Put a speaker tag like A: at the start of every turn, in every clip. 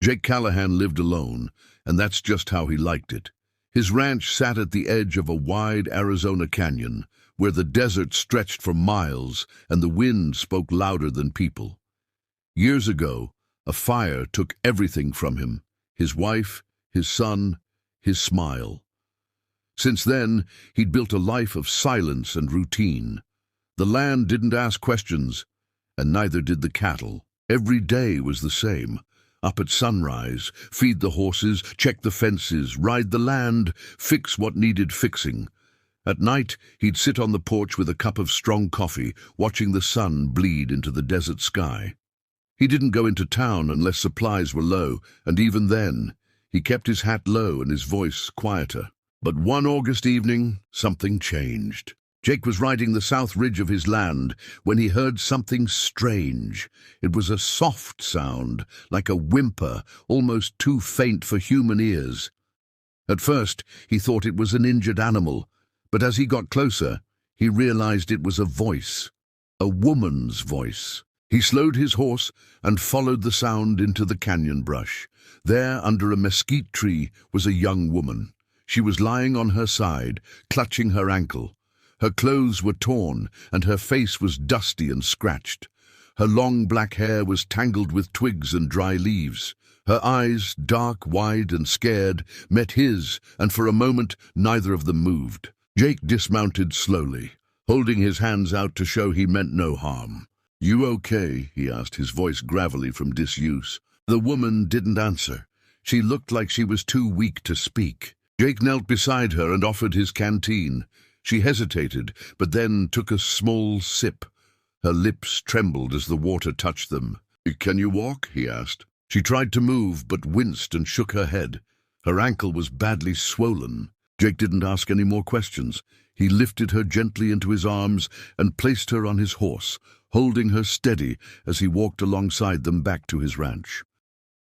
A: Jake Callahan lived alone, and that's just how he liked it. His ranch sat at the edge of a wide Arizona canyon, where the desert stretched for miles and the wind spoke louder than people. Years ago, a fire took everything from him: his wife, his son, his smile. Since then, he'd built a life of silence and routine. The land didn't ask questions, and neither did the cattle. Every day was the same. Up at sunrise, feed the horses, check the fences, ride the land, fix what needed fixing. At night, he'd sit on the porch with a cup of strong coffee, watching the sun bleed into the desert sky. He didn't go into town unless supplies were low, and even then, he kept his hat low and his voice quieter. But one August evening, something changed. Jake was riding the south ridge of his land when he heard something strange. It was a soft sound, like a whimper, almost too faint for human ears. At first, he thought it was an injured animal, but as he got closer, he realized it was a voice, a woman's voice. He slowed his horse and followed the sound into the canyon brush. There, under a mesquite tree, was a young woman. She was lying on her side, clutching her ankle. Her clothes were torn, and her face was dusty and scratched. Her long black hair was tangled with twigs and dry leaves. Her eyes, dark, wide, and scared, met his, and for a moment neither of them moved. Jake dismounted slowly, holding his hands out to show he meant no harm. "You okay?" he asked, his voice gravelly from disuse. The woman didn't answer. She looked like she was too weak to speak. Jake knelt beside her and offered his canteen. She hesitated, but then took a small sip. Her lips trembled as the water touched them. "Can you walk?" he asked. She tried to move, but winced and shook her head. Her ankle was badly swollen. Jake didn't ask any more questions. He lifted her gently into his arms and placed her on his horse, holding her steady as he walked alongside them back to his ranch.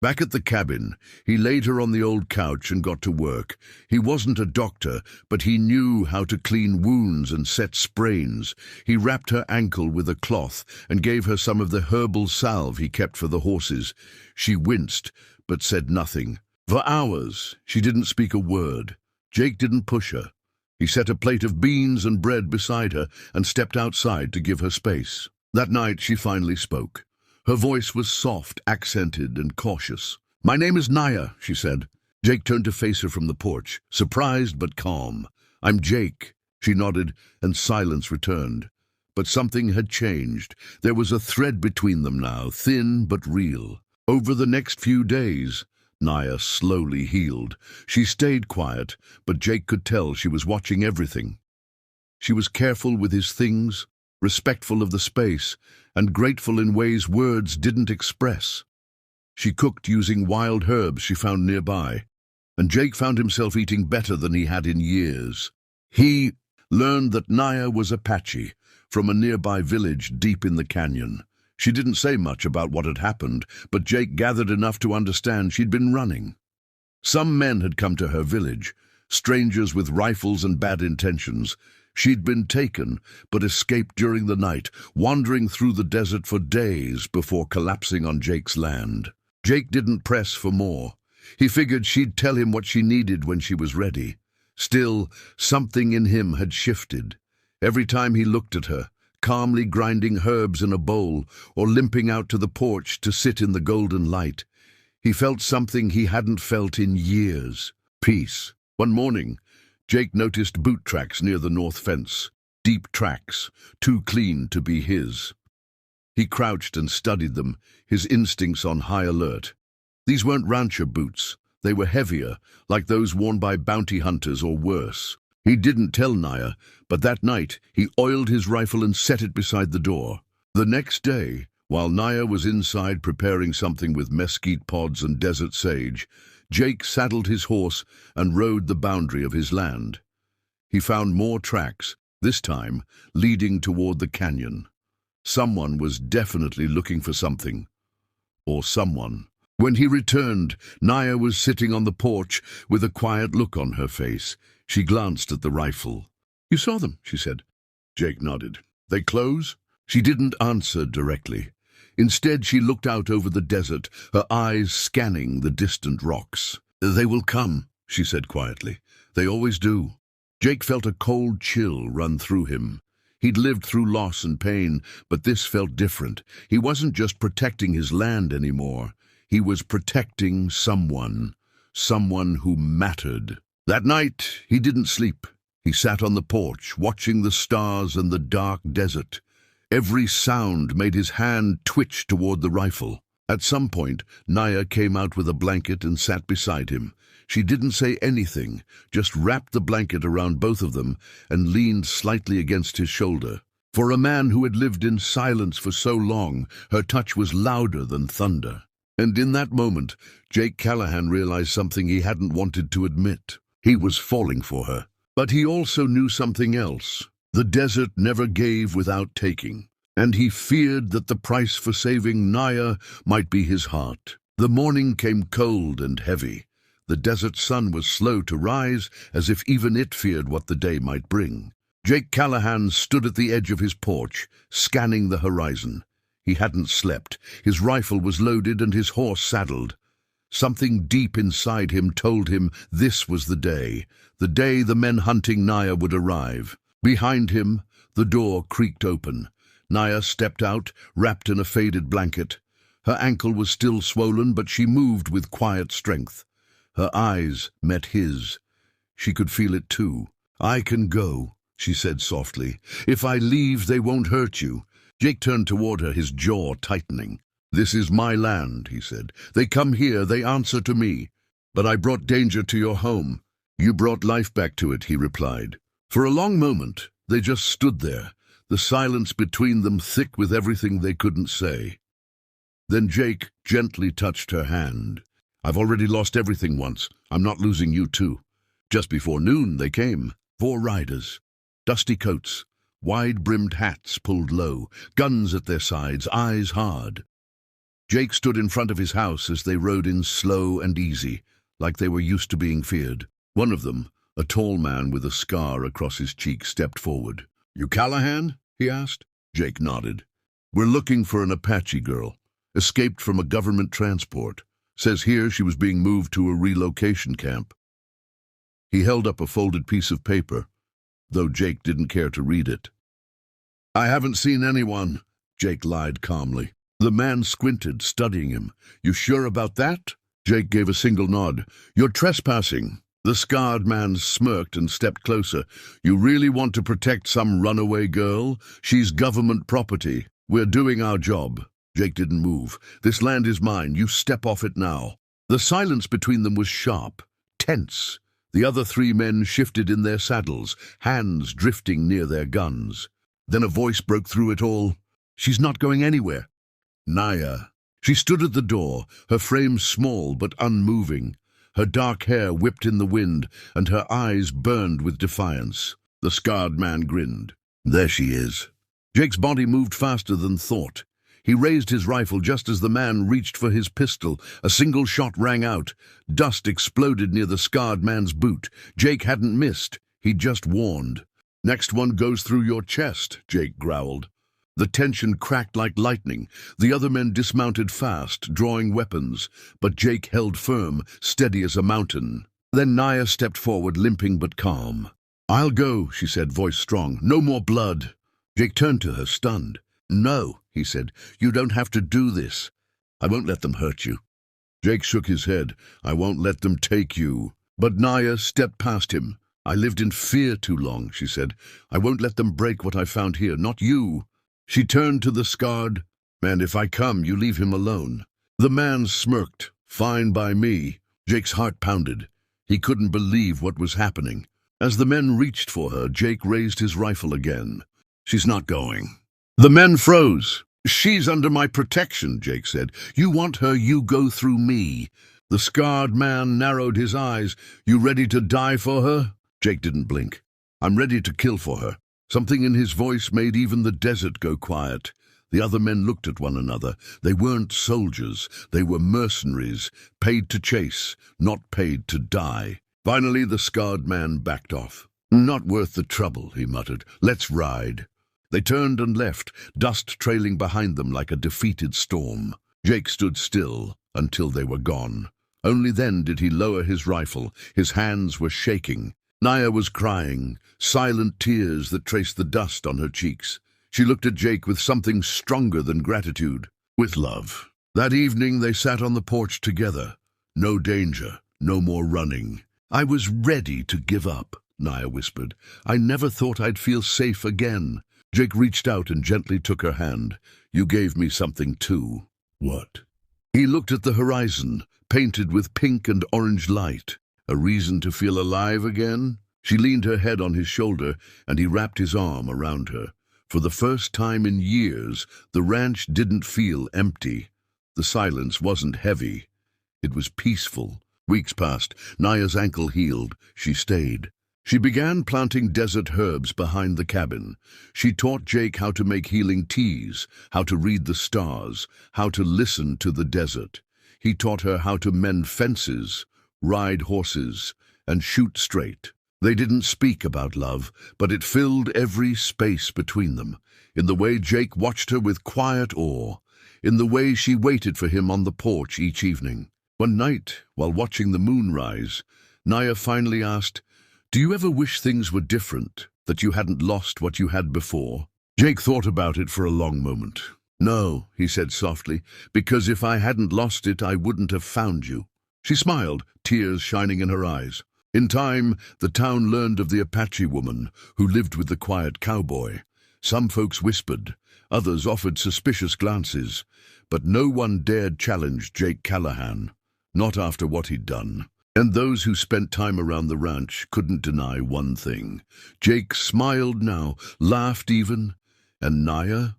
A: Back at the cabin, he laid her on the old couch and got to work. He wasn't a doctor, but he knew how to clean wounds and set sprains. He wrapped her ankle with a cloth and gave her some of the herbal salve he kept for the horses. She winced, but said nothing. For hours, she didn't speak a word. Jake didn't push her. He set a plate of beans and bread beside her and stepped outside to give her space. That night, she finally spoke. Her voice was soft, accented, and cautious. "My name is Naya," she said. Jake turned to face her from the porch, surprised but calm. "I'm Jake." She nodded, and silence returned. But something had changed. There was a thread between them now, thin but real. Over the next few days, Naya slowly healed. She stayed quiet, but Jake could tell she was watching everything. She was careful with his things, respectful of the space, and grateful in ways words didn't express. She cooked using wild herbs she found nearby, and Jake found himself eating better than he had in years. He learned that Naya was Apache, from a nearby village deep in the canyon. She didn't say much about what had happened, but Jake gathered enough to understand she'd been running. Some men had come to her village, strangers with rifles and bad intentions. She'd been taken, but escaped during the night, wandering through the desert for days before collapsing on Jake's land. Jake didn't press for more. He figured she'd tell him what she needed when she was ready. Still, something in him had shifted. Every time he looked at her, calmly grinding herbs in a bowl or limping out to the porch to sit in the golden light, he felt something he hadn't felt in years: peace. One morning, Jake noticed boot tracks near the north fence, deep tracks, too clean to be his. He crouched and studied them, his instincts on high alert. These weren't rancher boots. They were heavier, like those worn by bounty hunters or worse. He didn't tell Naya, but that night he oiled his rifle and set it beside the door. The next day, while Naya was inside preparing something with mesquite pods and desert sage, Jake saddled his horse and rode the boundary of his land. He found more tracks, this time leading toward the canyon. Someone was definitely looking for something. Or someone. When he returned, Naya was sitting on the porch with a quiet look on her face. She glanced at the rifle. "You saw them," she said. Jake nodded. "They close?" She didn't answer directly. Instead, she looked out over the desert, her eyes scanning the distant rocks. "They will come," she said quietly. "They always do." Jake felt a cold chill run through him. He'd lived through loss and pain, but this felt different. He wasn't just protecting his land anymore. He was protecting someone who mattered. That night, he didn't sleep. He sat on the porch, watching the stars and the dark desert. Every sound made his hand twitch toward the rifle. At some point, Naya came out with a blanket and sat beside him. She didn't say anything, just wrapped the blanket around both of them and leaned slightly against his shoulder. For a man who had lived in silence for so long, her touch was louder than thunder. And in that moment, Jake Callahan realized something he hadn't wanted to admit. He was falling for her. But he also knew something else. The desert never gave without taking, and he feared that the price for saving Naya might be his heart. The morning came cold and heavy. The desert sun was slow to rise, as if even it feared what the day might bring. Jake Callahan stood at the edge of his porch, scanning the horizon. He hadn't slept. His rifle was loaded and his horse saddled. Something deep inside him told him this was the day the men hunting Naya would arrive. Behind him, the door creaked open. Naya stepped out, wrapped in a faded blanket. Her ankle was still swollen, but she moved with quiet strength. Her eyes met his. She could feel it too. "I can go," she said softly. "If I leave, they won't hurt you." Jake turned toward her, his jaw tightening. "This is my land," he said. "They come here, they answer to me. But I brought danger to your home." "You brought life back to it," he replied. For a long moment, they just stood there, the silence between them thick with everything they couldn't say. Then Jake gently touched her hand. "I've already lost everything once. I'm not losing you too." Just before noon they came, 4 riders. Dusty coats, wide-brimmed hats pulled low, guns at their sides, eyes hard. Jake stood in front of his house as they rode in slow and easy, like they were used to being feared. One of them, a tall man with a scar across his cheek, stepped forward. "You Callahan?" he asked. Jake nodded. "We're looking for an Apache girl. Escaped from a government transport. Says here she was being moved to a relocation camp." He held up a folded piece of paper, though Jake didn't care to read it. "I haven't seen anyone," Jake lied calmly. The man squinted, studying him. "You sure about that?" Jake gave a single nod. "You're trespassing." The scarred man smirked and stepped closer. "You really want to protect some runaway girl? She's government property. We're doing our job." Jake didn't move. "This land is mine. You step off it now." The silence between them was sharp, tense. The other 3 men shifted in their saddles, hands drifting near their guns. Then a voice broke through it all. "She's not going anywhere." Naya. She stood at the door, her frame small but unmoving. Her dark hair whipped in the wind, and her eyes burned with defiance. The scarred man grinned. "There she is." Jake's body moved faster than thought. He raised his rifle just as the man reached for his pistol. A single shot rang out. Dust exploded near the scarred man's boot. Jake hadn't missed. He'd just warned. "Next one goes through your chest," Jake growled. The tension cracked like lightning. The other men dismounted fast, drawing weapons, but Jake held firm, steady as a mountain. Then Naya stepped forward, limping but calm. "I'll go," she said, voice strong. "No more blood." Jake turned to her, stunned. "No," he said. "You don't have to do this. I won't let them hurt you." Jake shook his head. "I won't let them take you." But Naya stepped past him. "I lived in fear too long," she said. "I won't let them break what I found here, not you." She turned to the scarred. "And if I come, you leave him alone." The man smirked. "Fine by me." Jake's heart pounded. He couldn't believe what was happening. As the men reached for her, Jake raised his rifle again. "She's not going." The men froze. "She's under my protection," Jake said. "You want her, you go through me." The scarred man narrowed his eyes. "You ready to die for her?" Jake didn't blink. "I'm ready to kill for her." Something in his voice made even the desert go quiet. The other men looked at one another. They weren't soldiers. They were mercenaries, paid to chase, not paid to die. Finally, the scarred man backed off. "Not worth the trouble," he muttered. "Let's ride." They turned and left, dust trailing behind them like a defeated storm. Jake stood still until they were gone. Only then did he lower his rifle. His hands were shaking. Naya was crying, silent tears that traced the dust on her cheeks. She looked at Jake with something stronger than gratitude, with love. That evening they sat on the porch together. No danger, no more running. "I was ready to give up," Naya whispered. "I never thought I'd feel safe again." Jake reached out and gently took her hand. "You gave me something too." "What?" He looked at the horizon, painted with pink and orange light. "A reason to feel alive again?" She leaned her head on his shoulder, and he wrapped his arm around her. For the first time in years, the ranch didn't feel empty. The silence wasn't heavy. It was peaceful. Weeks passed. Naya's ankle healed. She stayed. She began planting desert herbs behind the cabin. She taught Jake how to make healing teas, how to read the stars, how to listen to the desert. He taught her how to mend fences, ride horses, and shoot straight. They didn't speak about love, but it filled every space between them, in the way Jake watched her with quiet awe, in the way she waited for him on the porch each evening. One night, while watching the moon rise, Naya finally asked, "Do you ever wish things were different, that you hadn't lost what you had before?" Jake thought about it for a long moment. "No," he said softly, "because if I hadn't lost it, I wouldn't have found you." She smiled, tears shining in her eyes. In time, the town learned of the Apache woman who lived with the quiet cowboy. Some folks whispered, others offered suspicious glances, but no one dared challenge Jake Callahan, not after what he'd done. And those who spent time around the ranch couldn't deny one thing. Jake smiled now, laughed even, and Naya,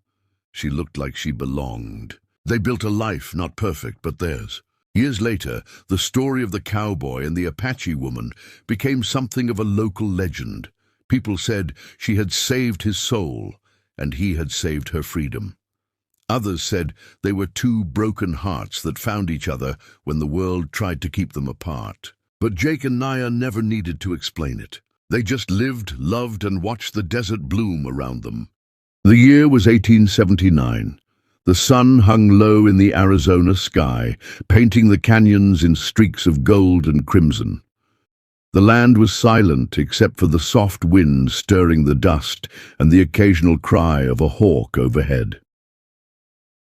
A: she looked like she belonged. They built a life not perfect, but theirs. Years later, the story of the cowboy and the Apache woman became something of a local legend. People said she had saved his soul, and he had saved her freedom. Others said they were two broken hearts that found each other when the world tried to keep them apart. But Jake and Naya never needed to explain it. They just lived, loved, and watched the desert bloom around them. The year was 1879. The sun hung low in the Arizona sky, painting the canyons in streaks of gold and crimson. The land was silent except for the soft wind stirring the dust and the occasional cry of a hawk overhead.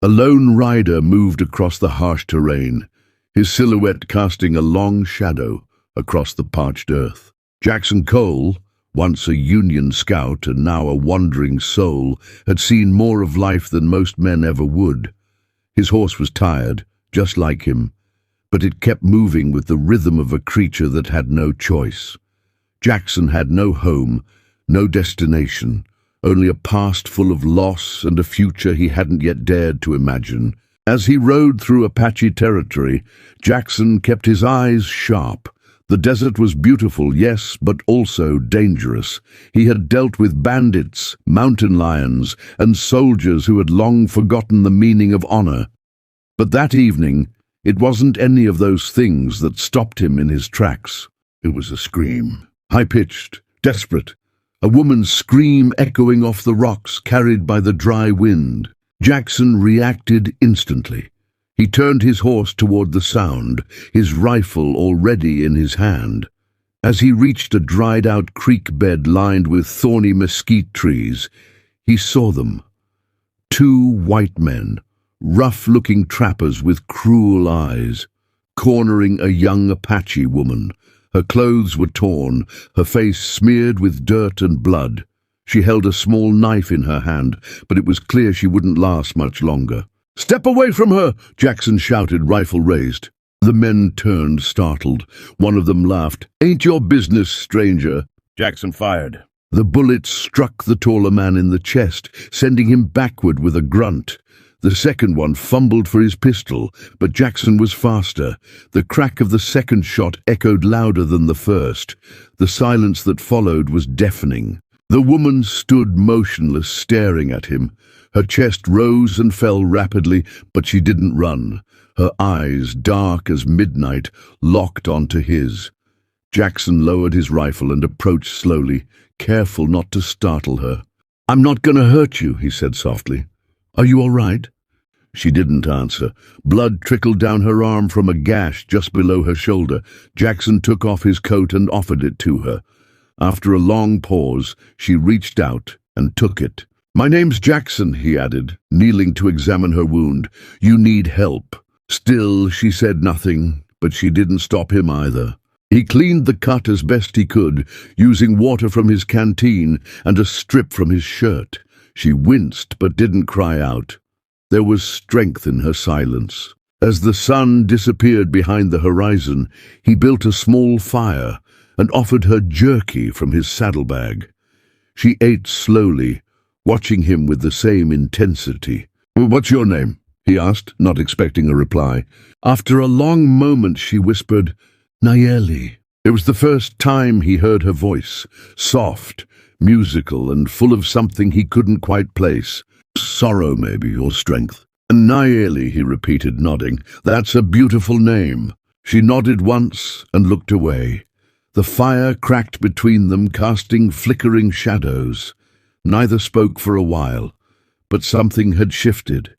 A: A lone rider moved across the harsh terrain, his silhouette casting a long shadow across the parched earth. Jackson Cole, once a Union scout and now a wandering soul, had seen more of life than most men ever would. His horse was tired, just like him, but it kept moving with the rhythm of a creature that had no choice. Jackson had no home, no destination, only a past full of loss and a future he hadn't yet dared to imagine. As he rode through Apache territory, Jackson kept his eyes sharp. The desert was beautiful, yes, but also dangerous. He had dealt with bandits, mountain lions, and soldiers who had long forgotten the meaning of honor. But that evening, it wasn't any of those things that stopped him in his tracks. It was a scream, high-pitched, desperate, a woman's scream echoing off the rocks carried by the dry wind. Jackson reacted instantly. He turned his horse toward the sound, his rifle already in his hand. As he reached a dried-out creek bed lined with thorny mesquite trees, he saw them. Two white men, rough-looking trappers with cruel eyes, cornering a young Apache woman. Her clothes were torn, her face smeared with dirt and blood. She held a small knife in her hand, but it was clear she wouldn't last much longer. "Step away from her!" Jackson shouted, rifle raised. The men turned, startled. One of them laughed. "Ain't your business, stranger." Jackson fired. The bullet struck the taller man in the chest, sending him backward with a grunt. The second one fumbled for his pistol, but Jackson was faster. The crack of the second shot echoed louder than the first. The silence that followed was deafening. The woman stood motionless, staring at him. Her chest rose and fell rapidly, but she didn't run. Her eyes, dark as midnight, locked onto his. Jackson lowered his rifle and approached slowly, careful not to startle her. "I'm not going to hurt you," he said softly. "Are you all right?" She didn't answer. Blood trickled down her arm from a gash just below her shoulder. Jackson took off his coat and offered it to her. After a long pause, she reached out and took it. "My name's Jackson," he added, kneeling to examine her wound. "You need help." Still, she said nothing, but she didn't stop him either. He cleaned the cut as best he could, using water from his canteen and a strip from his shirt. She winced but didn't cry out. There was strength in her silence. As the sun disappeared behind the horizon, he built a small fire and offered her jerky from his saddlebag. She ate slowly, watching him with the same intensity. "What's your name?" he asked, not expecting a reply. After a long moment, she whispered, "Nayeli." It was the first time he heard her voice, soft, musical, and full of something he couldn't quite place. Sorrow, maybe, or strength. "Nayeli," he repeated, nodding. "That's a beautiful name." She nodded once and looked away. The fire cracked between them, casting flickering shadows. Neither spoke for a while, but something had shifted.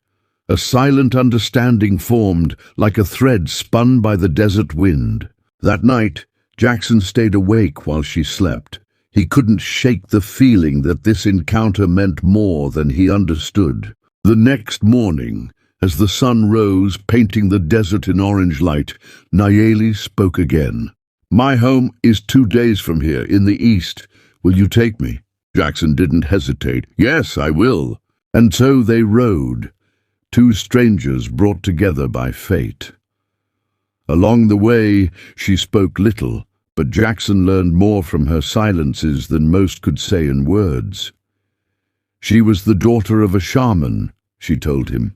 A: A silent understanding formed, like a thread spun by the desert wind. That night, Jackson stayed awake while she slept. He couldn't shake the feeling that this encounter meant more than he understood. The next morning, as the sun rose, painting the desert in orange light, Nayeli spoke again. "My home is 2 days from here, in the east. Will you take me?" Jackson didn't hesitate. "Yes, I will." And so they rode, two strangers brought together by fate. Along the way, she spoke little, but Jackson learned more from her silences than most could say in words. She was the daughter of a shaman, she told him.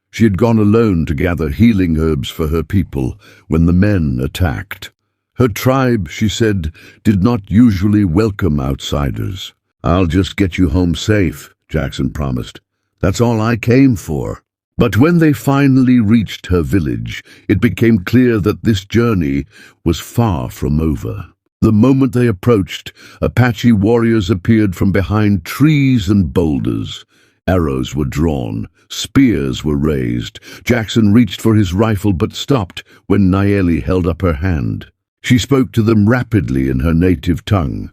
A: She had gone alone to gather healing herbs for her people when the men attacked. Her tribe, she said, did not usually welcome outsiders. "I'll just get you home safe," Jackson promised. "That's all I came for." But when they finally reached her village, it became clear that this journey was far from over. The moment they approached, Apache warriors appeared from behind trees and boulders. Arrows were drawn, spears were raised. Jackson reached for his rifle but stopped when Nayeli held up her hand. She spoke to them rapidly in her native tongue.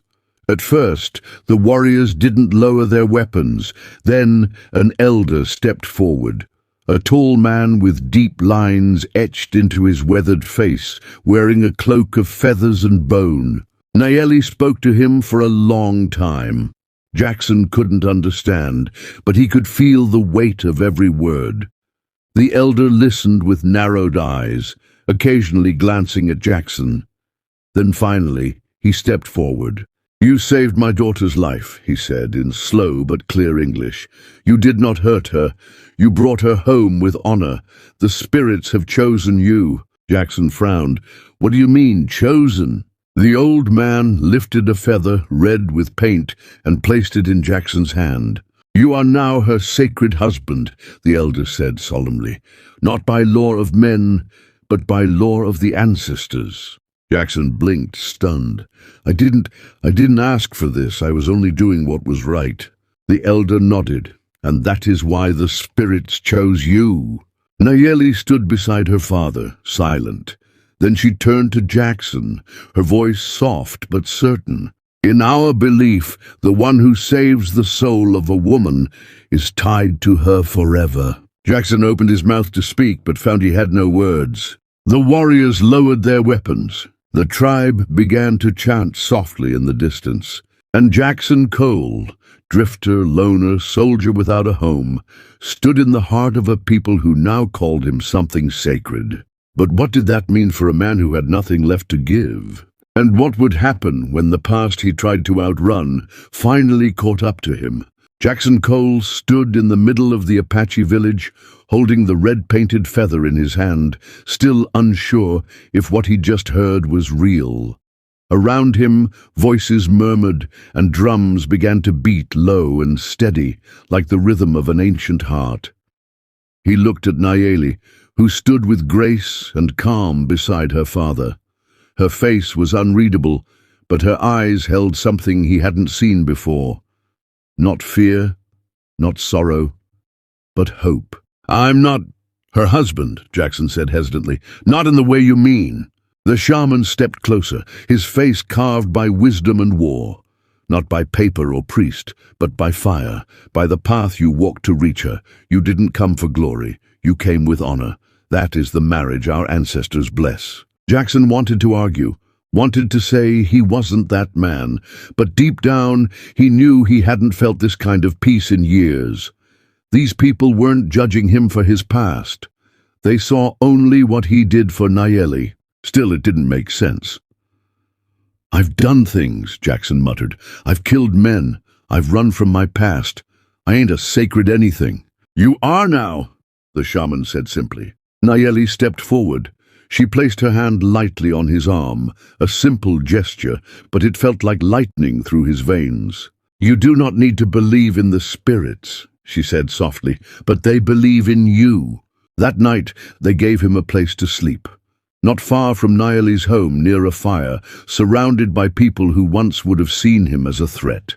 A: At first, the warriors didn't lower their weapons. Then an elder stepped forward, a tall man with deep lines etched into his weathered face, wearing a cloak of feathers and bone. Nayeli spoke to him for a long time. Jackson couldn't understand, but he could feel the weight of every word. The elder listened with narrowed eyes, occasionally glancing at Jackson. Then finally, he stepped forward. "You saved my daughter's life," he said in slow but clear English. "You did not hurt her. You brought her home with honor. The spirits have chosen you." Jackson frowned. "What do you mean, chosen?" The old man lifted a feather, red with paint, and placed it in Jackson's hand. "You are now her sacred husband," the elder said solemnly. "Not by law of men, but by law of the ancestors." Jackson blinked, stunned. I didn't ask for this. I was only doing what was right." The elder nodded. "And that is why the spirits chose you." Nayeli stood beside her father, silent. Then she turned to Jackson, her voice soft but certain. "In our belief, the one who saves the soul of a woman is tied to her forever." Jackson opened his mouth to speak, but found he had no words. The warriors lowered their weapons. The tribe began to chant softly in the distance. And Jackson Cole, drifter, loner, soldier without a home, stood in the heart of a people who now called him something sacred. But what did that mean for a man who had nothing left to give? And what would happen when the past he tried to outrun finally caught up to him? Jackson Cole stood in the middle of the Apache village, holding the red-painted feather in his hand, still unsure if what he just heard was real. Around him, voices murmured, and drums began to beat low and steady, like the rhythm of an ancient heart. He looked at Nayeli, who stood with grace and calm beside her father. Her face was unreadable, but her eyes held something he hadn't seen before. Not fear, not sorrow, but hope. I'm not her husband, Jackson said hesitantly. Not in the way you mean. The shaman stepped closer, his face carved by wisdom and war. Not by paper or priest, but by fire, by the path you walked to reach her. You didn't come for glory, you came with honor. That is the marriage our ancestors bless. Jackson wanted to argue, wanted to say he wasn't that man, but deep down he knew he hadn't felt this kind of peace in years. These people weren't judging him for his past. They saw only what he did for Nayeli. Still, it didn't make sense. I've done things, Jackson muttered. I've killed men. I've run from my past. I ain't a sacred anything. You are now, the shaman said simply. Nayeli stepped forward. She placed her hand lightly on his arm, a simple gesture, but it felt like lightning through his veins. You do not need to believe in the spirits, she said softly, but they believe in you. That night, they gave him a place to sleep. Not far from Nayeli's home, near a fire, surrounded by people who once would have seen him as a threat.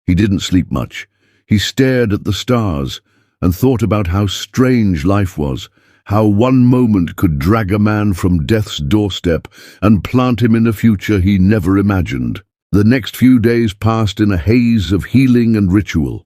A: He didn't sleep much. He stared at the stars and thought about how strange life was, how one moment could drag a man from death's doorstep and plant him in a future he never imagined. The next few days passed in a haze of healing and ritual.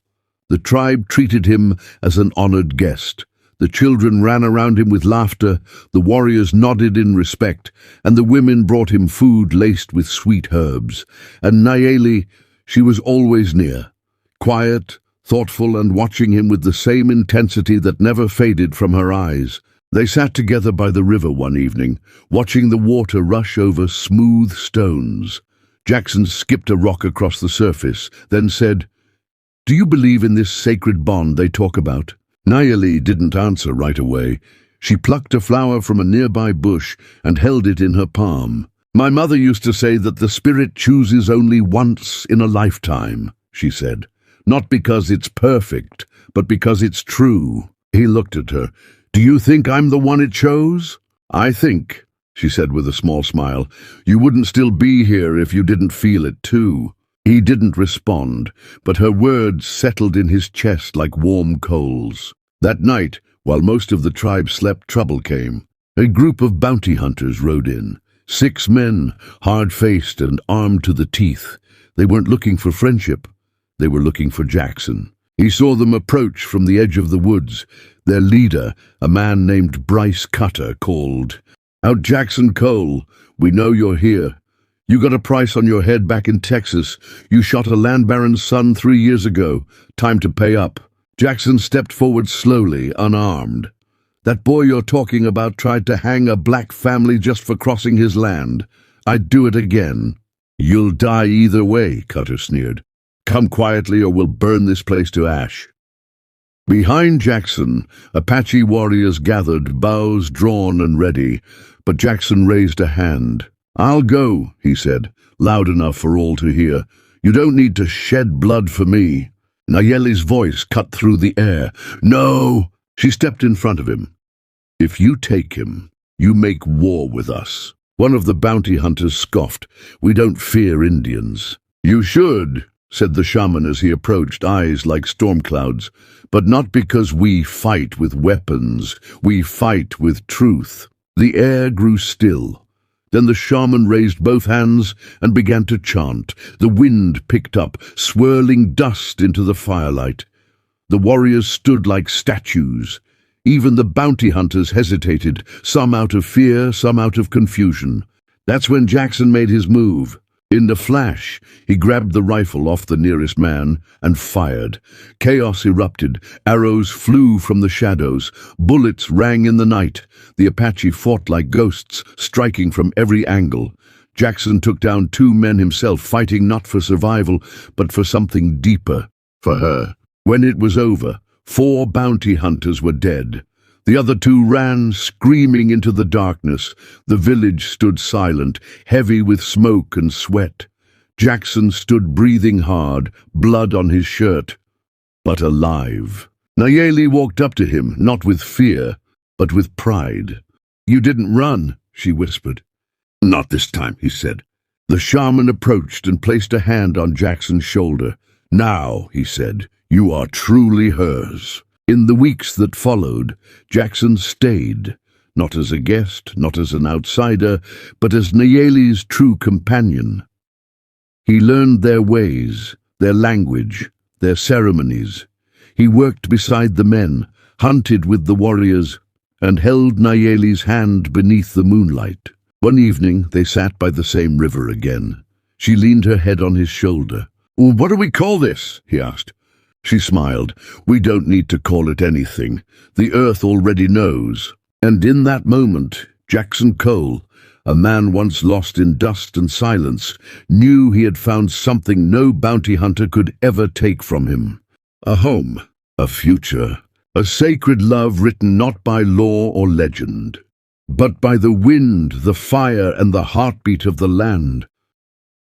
A: The tribe treated him as an honored guest. The children ran around him with laughter, the warriors nodded in respect, and the women brought him food laced with sweet herbs. And Nayeli, she was always near, quiet, thoughtful, and watching him with the same intensity that never faded from her eyes. They sat together by the river one evening, watching the water rush over smooth stones. Jackson skipped a rock across the surface, then said, "Do you believe in this sacred bond they talk about?" Nayeli didn't answer right away. She plucked a flower from a nearby bush and held it in her palm. "My mother used to say that the spirit chooses only once in a lifetime," she said. "Not because it's perfect, but because it's true." He looked at her. "Do you think I'm the one it chose?" "I think," she said with a small smile, "you wouldn't still be here if you didn't feel it too." He didn't respond, but her words settled in his chest like warm coals. That night, while most of the tribe slept, trouble came. A group of bounty hunters rode in. 6 men, hard-faced and armed to the teeth. They weren't looking for friendship. They were looking for Jackson. He saw them approach from the edge of the woods. Their leader, a man named Bryce Cutter, called, "Out Jackson Cole, we know you're here. You got a price on your head back in Texas. You shot a land baron's son 3 years ago. Time to pay up." Jackson stepped forward slowly, unarmed. "That boy you're talking about tried to hang a black family just for crossing his land. I'd do it again." "You'll die either way," Cutter sneered. "Come quietly or we'll burn this place to ash." Behind Jackson, Apache warriors gathered, bows drawn and ready, but Jackson raised a hand. "I'll go," he said, loud enough for all to hear. "You don't need to shed blood for me." Nayeli's voice cut through the air. "No!" She stepped in front of him. "If you take him, you make war with us." One of the bounty hunters scoffed. "We don't fear Indians." "You should," said the shaman as he approached, eyes like storm clouds. "But not because we fight with weapons. We fight with truth." The air grew still. Then the shaman raised both hands and began to chant. The wind picked up, swirling dust into the firelight. The warriors stood like statues. Even the bounty hunters hesitated, some out of fear, some out of confusion. That's when Jackson made his move. In the flash, he grabbed the rifle off the nearest man and fired. Chaos erupted. Arrows flew from the shadows. Bullets rang in the night. The Apache fought like ghosts, striking from every angle. Jackson took down 2 men himself, fighting not for survival, but for something deeper, for her. When it was over, 4 bounty hunters were dead. The other 2 ran, screaming into the darkness. The village stood silent, heavy with smoke and sweat. Jackson stood breathing hard, blood on his shirt, but alive. Nayeli walked up to him, not with fear, but with pride. "You didn't run," she whispered. "Not this time," he said. The shaman approached and placed a hand on Jackson's shoulder. "Now," he said, "you are truly hers." In the weeks that followed, Jackson stayed, not as a guest, not as an outsider, but as Nayeli's true companion. He learned their ways, their language, their ceremonies. He worked beside the men, hunted with the warriors, and held Nayeli's hand beneath the moonlight. One evening they sat by the same river again. She leaned her head on his shoulder. "What do we call this?" he asked. She smiled. "We don't need to call it anything. The earth already knows." And in that moment, Jackson Cole, a man once lost in dust and silence, knew he had found something no bounty hunter could ever take from him. A home, a future, a sacred love written not by law or legend, but by the wind, the fire, and the heartbeat of the land.